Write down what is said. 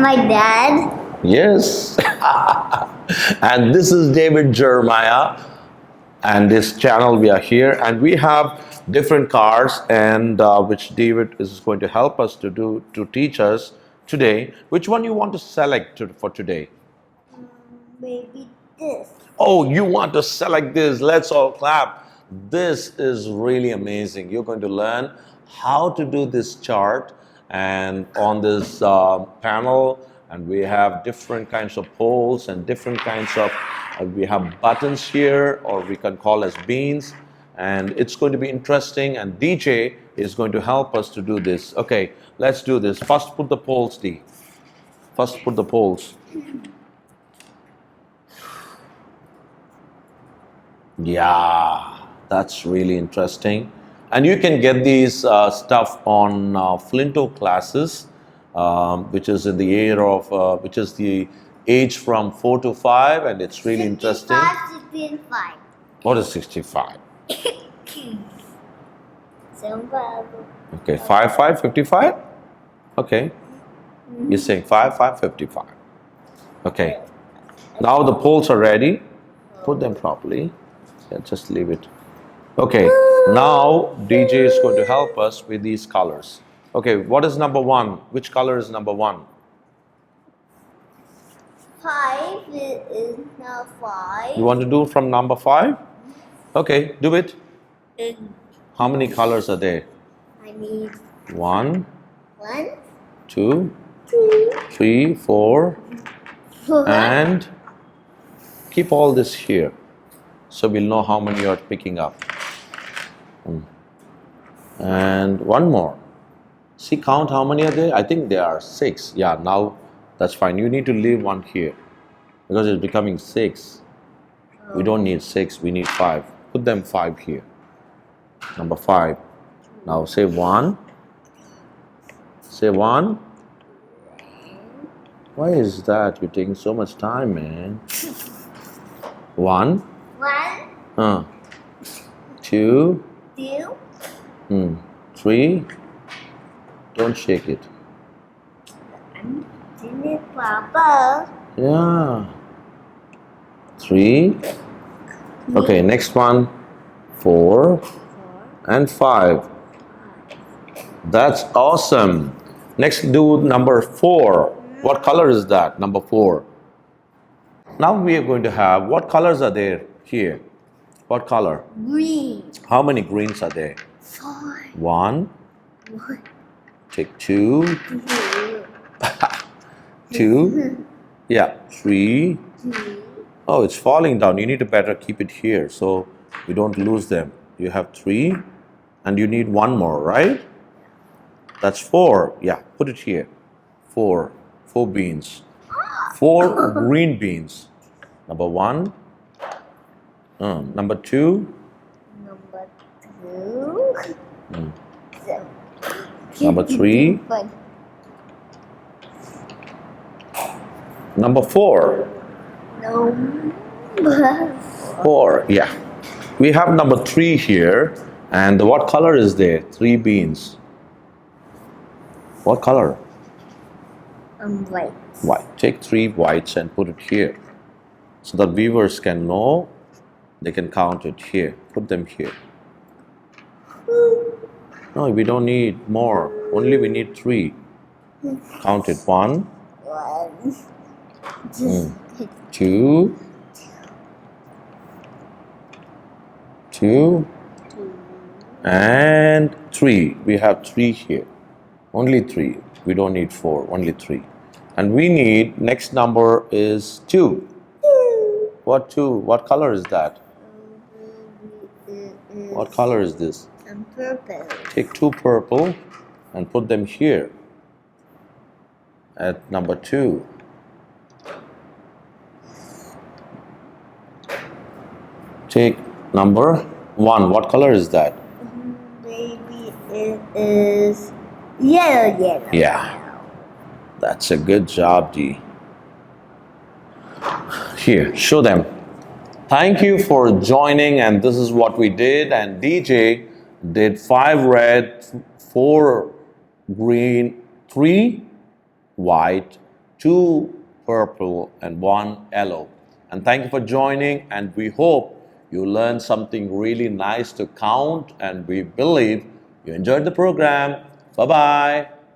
My dad. Yes. And this is David Jeremiah. And this channel we are here. And we have different cards and which David is going to help us to teach us today. Which one you want to select for today? Maybe this. Oh, you want to select this. Let's all clap. This is really amazing. You're going to learn how to do this chart and on this panel, and we have different kinds of poles and different kinds of, we have buttons here, or we can call as beans, and it's going to be interesting, and DJ is going to help us to do this. Okay, let's do this. First put the poles, D. First put the poles. Yeah, that's really interesting. And you can get these stuff on Flinto classes, which is in the year of, which is the age from 4 to 5, and it's really interesting. 65. What is 65? 75. Okay, 5, 5, 55? Okay. You're saying 5, 5, 55. Okay. Now the poles are ready. Put them properly. Yeah, just leave it. Okay, now DJ is going to help us with these colors. Okay, what is number 1? Which color is number 1? 5 is now 5. You want to do from number 5? Okay, do it. And How many colors are there? I need 1, 1, 2, 2, 3, 4, 4. and keep all this here. So we'll know how many you are picking up. And one more. See, count how many are there? I think there are 6. Yeah, now that's fine. You need to leave one here because it's becoming 6. We don't need 6, we need 5. Put them 5 here. Number 5. Now say 1. Say 1. Why is that? You're taking so much time, man. 1. 1, 2. 2, 3. Don't shake it. and then Papa. Yeah. 3. Okay, next one. 4 and 5. That's awesome. Next, do number 4. What color is that? Number 4. Now we are going to have, what colors are there here? What color? Green. How many greens are there? 4, 1. 1, Take 2. 2, 2. Yeah. 3. 3, Oh, it's falling down. You need to better keep it here so you don't lose them. You have 3 and you need 1 more, right? That's 4. Yeah, put it here. 4. 4 beans. 4 green beans. Number 1. Number 2. number 2. Number 3. Number 4. Number 4. Yeah. We have number 3 here. And what color is there? 3 beans. What color? white. White. Take 3 whites and put it here. So that viewers can know, they can count it here. Put them here. No, we don't need more. Only we need 3. Count it. 1, 1. 2, 2, and 3. We have 3 here. Only 3. We don't need 4. Only 3. And we need, next number is 2. What 2? What color is that? What color is this? And purple. Take 2 purple and put them here at number 2. Take number 1. What color is that? Maybe it is yellow. Yeah. That's a good job, D. Here, show them. Thank you for joining, and this is what we did. And DJ did 5 red, 4 green, 3 white, 2 purple, and 1 yellow. And thank you for joining, and we hope you learned something really nice to count, and we believe you enjoyed the program. Bye-bye.